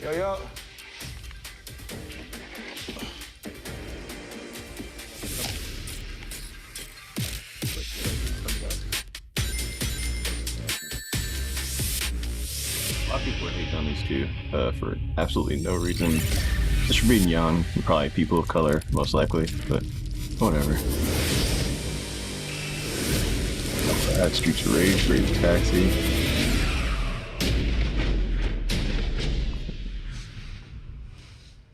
Yo, yo. A lot of people are hating on these two for absolutely no reason. Just for being young, and probably people of color, most likely, but whatever. Streets of Rage, Rage Taxi.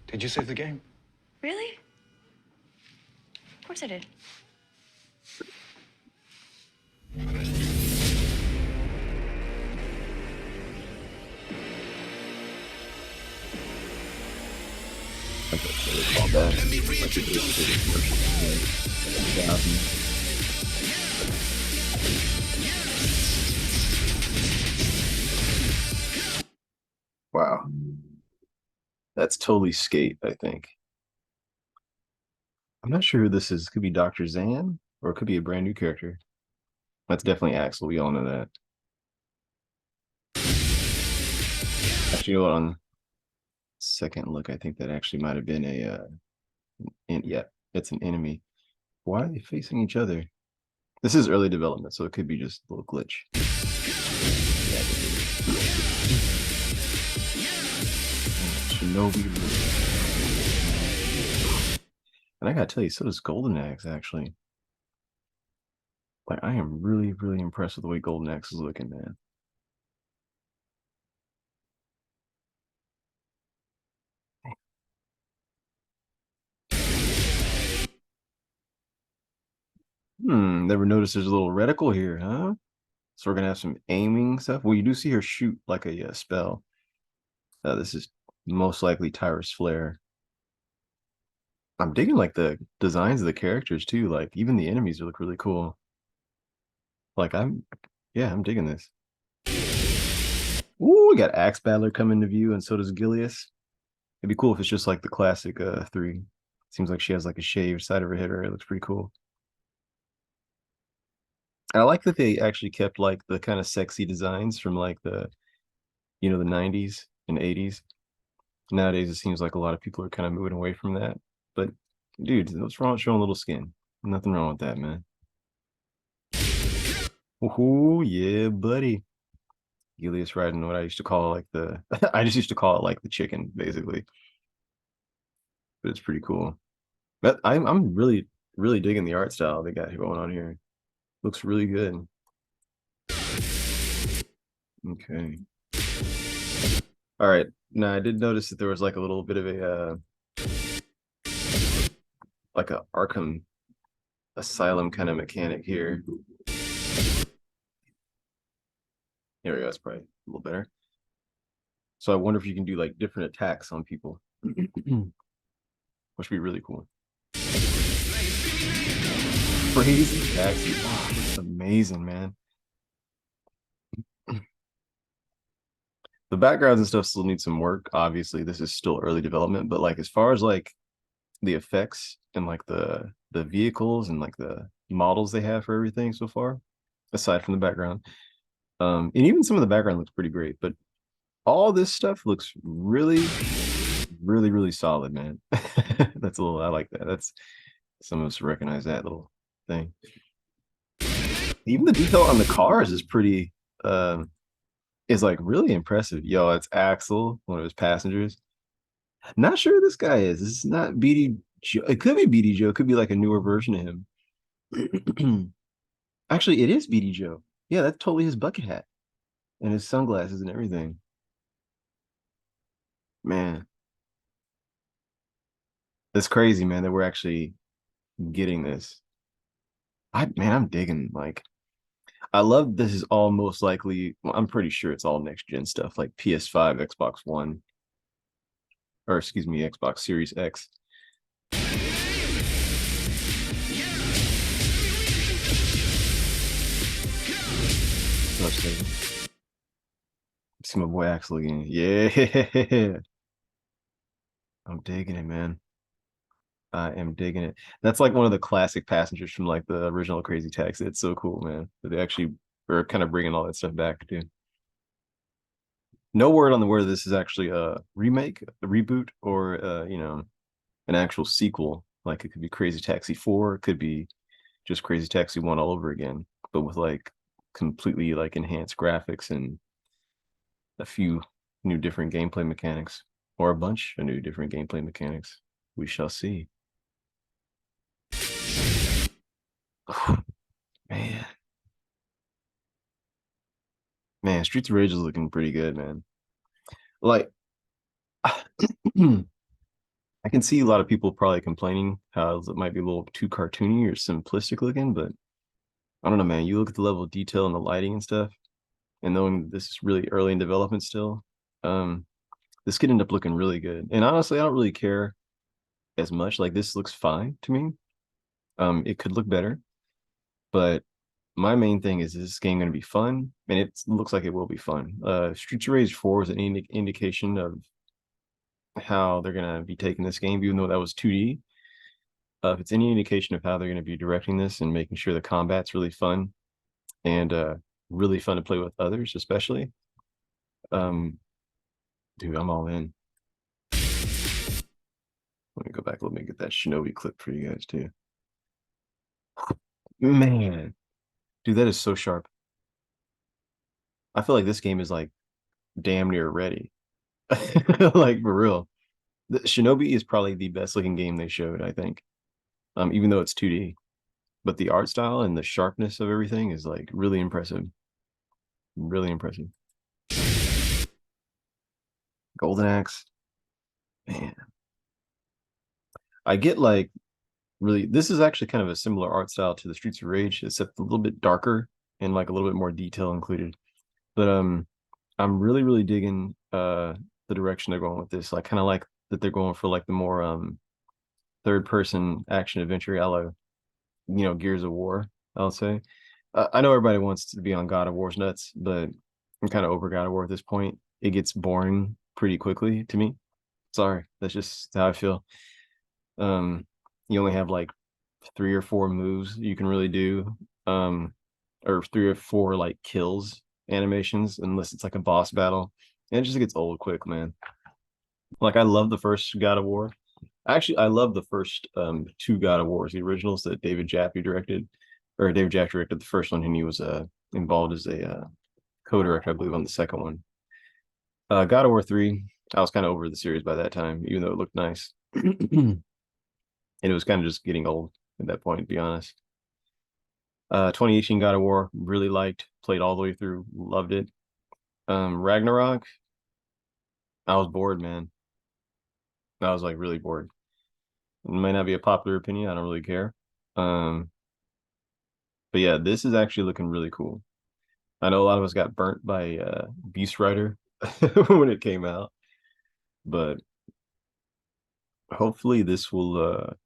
Did you save the game? Really? Of course I did. Wow. That's totally Skate, I think. I'm not sure who this is. Could be Dr. Zan, or it could be a brand new character. That's definitely Axel. We all know that. Actually, on second look, I think that actually might have been yeah, it's an enemy. Why are they facing each other? This is early development, so it could be just a little glitch. Shinobi. And I gotta tell you, so does Golden Axe, actually. Like, I am really, really impressed with the way Golden Axe is looking, man. Never noticed there's a little reticle here, huh? So we're gonna have some aiming stuff. Well, you do see her shoot like a spell. This is most likely Tyra's flare. I'm digging like the designs of the characters too. Like even the enemies look really cool. Like I'm digging this. Ooh, we got Axe Battler coming to view, and so does Gilius. It'd be cool if it's just like the classic 3. Seems like she has like a shaved side of her head, right? It looks pretty cool. I like that they actually kept like the kind of sexy designs from like the 90s and 80s. Nowadays it seems like a lot of people are kind of moving away from that. But dude, what's wrong with showing a little skin? Nothing wrong with that, man. Oh yeah, buddy. Gilius riding what I used to call like the I just used to call it like the chicken, basically. But it's pretty cool. But I'm really, really digging the art style they got going on here. Looks really good. Okay. All right. Now I did notice that there was like a little bit of a like a Arkham Asylum kind of mechanic here. Here we go. That's probably a little better. So I wonder if you can do like different attacks on people, which would be really cool. Crazy taxi. Wow, that's amazing, man. The backgrounds and stuff still need some work. Obviously, this is still early development, but like as far as like the effects and like the vehicles and like the models they have for everything so far, aside from the background, and even some of the background looks pretty great, but all this stuff looks really, really, really solid, man. That's a little, I like that. That's some of us recognize that little thing. Even the detail on the cars is pretty is like really impressive. Yo, it's Axel, one of his passengers. Not sure who this guy is. This is not BD Joe. It could be BD Joe. It could be like a newer version of him. Actually, it is BD Joe. Yeah, that's totally his bucket hat and his sunglasses and everything. Man, that's crazy, man, that we're actually getting this. I'm digging like I love this is all most likely, well, I'm pretty sure it's all next gen stuff like PS5, Xbox One, or excuse me, Xbox Series X. See my boy Axel again. Yeah. I'm digging it, man. I am digging it. That's like one of the classic passengers from like the original Crazy Taxi. It's so cool, man. They actually are kind of bringing all that stuff back too. No word on the word this is actually a remake, a reboot, or an actual sequel. Like it could be Crazy Taxi 4, it could be just Crazy Taxi 1 all over again, but with like completely like enhanced graphics and a few new different gameplay mechanics, or a bunch of new different gameplay mechanics. We shall see. Man, man, Streets of Rage is looking pretty good, man. Like, I can see a lot of people probably complaining how it might be a little too cartoony or simplistic looking, but I don't know, man. You look at the level of detail and the lighting and stuff, and knowing this is really early in development still, um, this could end up looking really good. And honestly, I don't really care as much. Like this looks fine to me. It could look better, but my main thing is this game going to be fun? And it looks like it will be fun. Streets of Rage 4 is an indication of how they're going to be taking this game, even though that was 2D. If it's any indication of how they're going to be directing this and making sure the combat's really fun and really fun to play with others, especially, um, dude, I'm all in. Let me go back. Let me get that Shinobi clip for you guys too. Man, dude, that is so sharp. I feel like this game is like damn near ready. Like for real. The Shinobi is probably the best looking game they showed, I think. Even though it's 2D. But the art style and the sharpness of everything is like really impressive. Really impressive. Golden Axe. Man. I get like really this is actually kind of a similar art style to the Streets of Rage, except a little bit darker and like a little bit more detail included. But I'm really, really digging the direction they're going with this. I kind of like that they're going for like the more third person action adventure a la, Gears of War, I'll say. I know everybody wants to be on God of War's nuts, but I'm kind of over God of War at this point. It gets boring pretty quickly to me. Sorry, that's just how I feel. Um, you only have like 3 or 4 moves you can really do, or 3 or 4 like kills animations, unless it's like a boss battle. And it just gets old quick, man. Like I love the first God of War. Actually, I love the first 2 God of Wars, the originals that David Jaffe directed, or David Jaffe directed the first one, and he was involved as a co-director, I believe, on the second one. God of War 3, I was kind of over the series by that time, even though it looked nice. And it was kind of just getting old at that point, to be honest. 2018 God of War, really liked, played all the way through, loved it. Ragnarok, I was bored, man. I was like really bored. It might not be a popular opinion, I don't really care. Um, but yeah, this is actually looking really cool. I know a lot of us got burnt by Beast Rider when it came out, but hopefully this will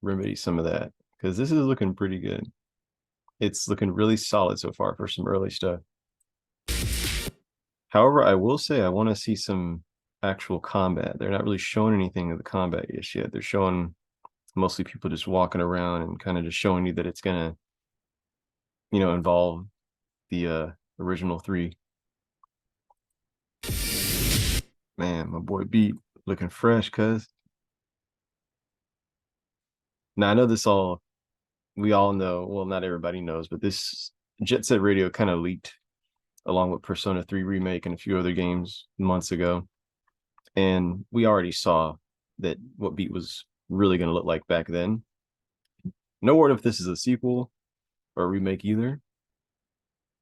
remedy some of that because this is looking pretty good. It's looking really solid so far for some early stuff. However, I will say I want to see some actual combat. They're not really showing anything of the combat yet. They're showing mostly people just walking around and kind of just showing you that it's gonna, involve the original 3. Man, my boy Beat looking fresh, cuz. Now I know we all know, well, not everybody knows, but this Jet Set Radio kind of leaked along with Persona 3 Remake and a few other games months ago. And we already saw that what Beat was really going to look like back then. No word if this is a sequel or a remake either.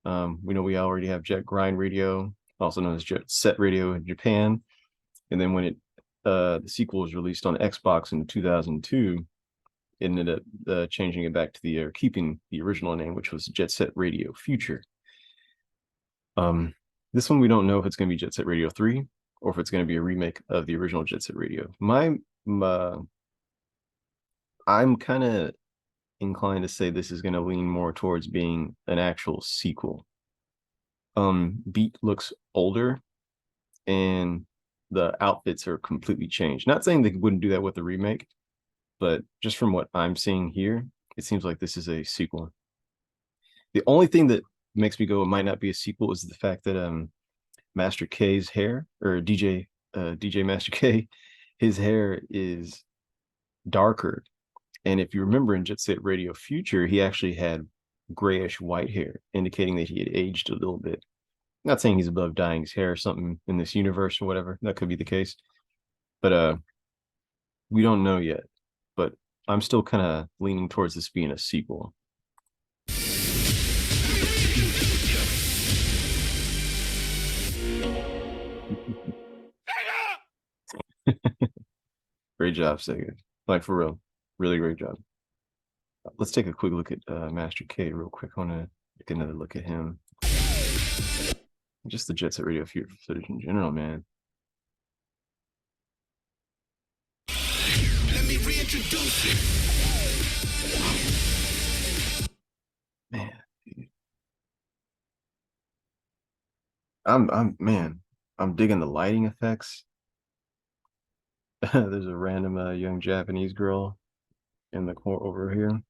We know we already have Jet Grind Radio, also known as Jet Set Radio in Japan. And then when the sequel was released on Xbox in 2002, it ended up changing it back to keeping the original name, which was Jet Set Radio Future. This one we don't know if it's going to be Jet Set Radio 3 or if it's going to be a remake of the original Jet Set Radio. I'm kind of inclined to say this is going to lean more towards being an actual sequel. Beat looks older and the outfits are completely changed. Not saying they wouldn't do that with the remake, but just from what I'm seeing here, it seems like this is a sequel. The only thing that makes me go it might not be a sequel is the fact that Master K's hair, or DJ Master K, his hair is darker. And if you remember in Jet Set Radio Future, he actually had grayish white hair, indicating that he had aged a little bit. Not saying he's above dyeing his hair or something in this universe or whatever. That could be the case. But we don't know yet. But I'm still kind of leaning towards this being a sequel. Great job, Sega. Like for real. Really great job. Let's take a quick look at Master K real quick. I want to get another look at him. Just the Jet Set Radio Future footage in general, man. Let me reintroduce it. Man. I'm digging the lighting effects. There's a random young Japanese girl in the corner over here.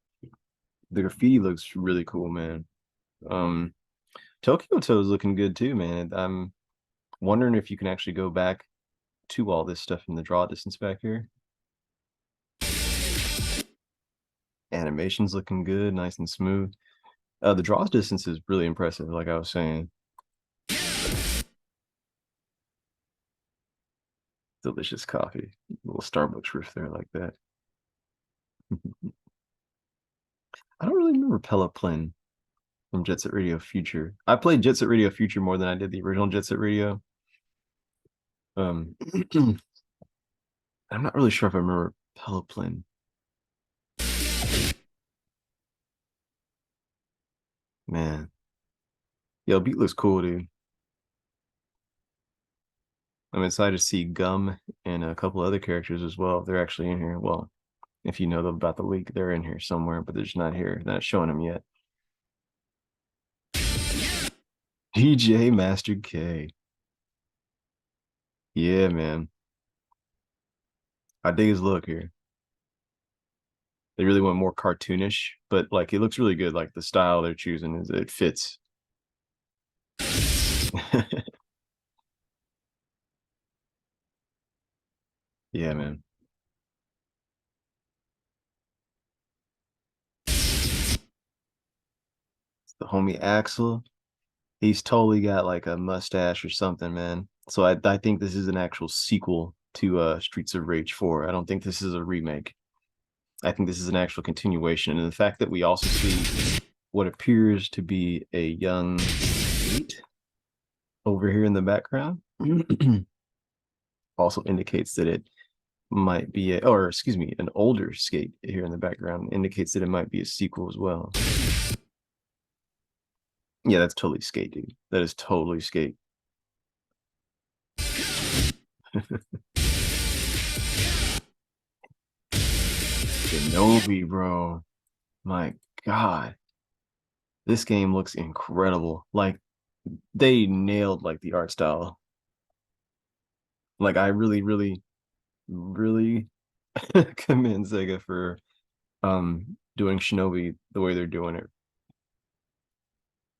The graffiti looks really cool, man. Tokyo Toe is looking good too, man. I'm wondering if you can actually go back to all this stuff in the draw distance back here. Animation's looking good, nice and smooth. The draw distance is really impressive, like I was saying. Delicious coffee. A little Starbucks roof there like that. I don't really remember Peloplan from Jet Set Radio Future. I played Jet Set Radio Future more than I did the original Jet Set Radio. I'm not really sure if I remember Peloplan. Man. Yo, beat looks cool, dude. I'm excited to see Gum and a couple other characters as well. They're actually in here. Well, if you know about the leak, they're in here somewhere, but they're just not here. They're not showing them yet. DJ Master K. Yeah, man. I dig his look here. They really went more cartoonish, but like it looks really good. Like the style they're choosing is it fits. Yeah, man. It's the homie Axel. He's totally got like a mustache or something, man. So I think this is an actual sequel to Streets of Rage 4. I don't think this is a remake. I think this is an actual continuation. And the fact that we also see what appears to be a young Skate over here in the background also indicates that it might be or excuse me, an older Skate here in the background indicates that it might be a sequel as well. Yeah, that's totally Skate, dude. That is totally Skate. Shinobi, bro. My God. This game looks incredible. Like they nailed like the art style. Like I really, really, really commend Sega for doing Shinobi the way they're doing it.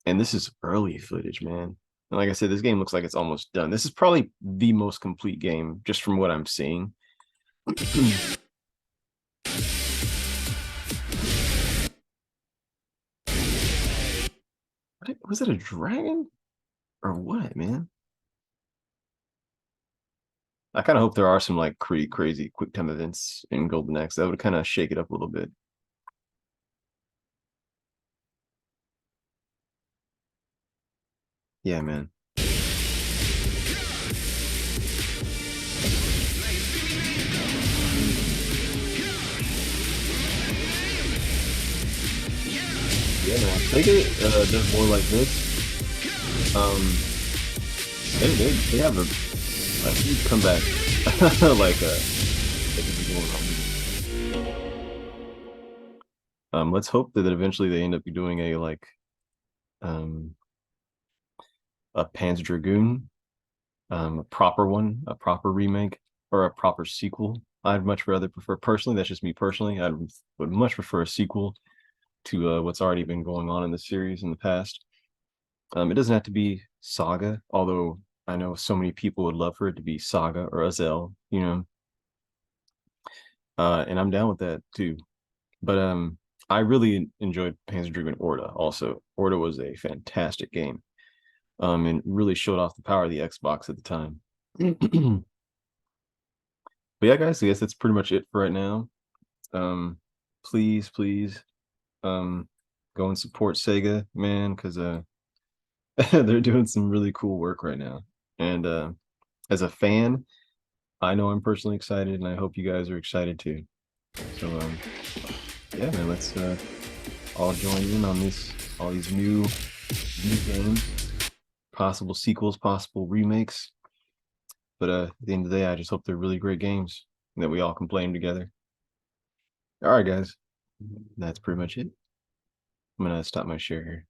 And this is early footage, man. And like I said, this game looks like it's almost done. This is probably the most complete game just from what I'm seeing. Was it a dragon or what, man? I kind of hope there are some like crazy quick time events in Golden Axe that would kind of shake it up a little bit. Yeah, man. Yeah, man. I think it does more like this. They have a huge comeback, like let's hope that eventually they end up doing a like a Panzer Dragoon, a proper one, a proper remake, or a proper sequel. I'd much rather prefer personally. That's just me personally. I would much prefer a sequel to what's already been going on in the series in the past. It doesn't have to be Saga, although I know so many people would love for it to be Saga or Azel, and I'm down with that too. But I really enjoyed Panzer Dragoon Orta. Also, Orta was a fantastic game. And really showed off the power of the Xbox at the time. But yeah, guys, I guess that's pretty much it for right now. Please, please, um, go and support Sega, man, because they're doing some really cool work right now. And as a fan, I know I'm personally excited, and I hope you guys are excited too. So yeah, man, let's all join in on all these new games, possible sequels, possible remakes. But at the end of the day, I just hope they're really great games and that we all can play them together. All right, guys, that's pretty much it. I'm gonna stop my share here.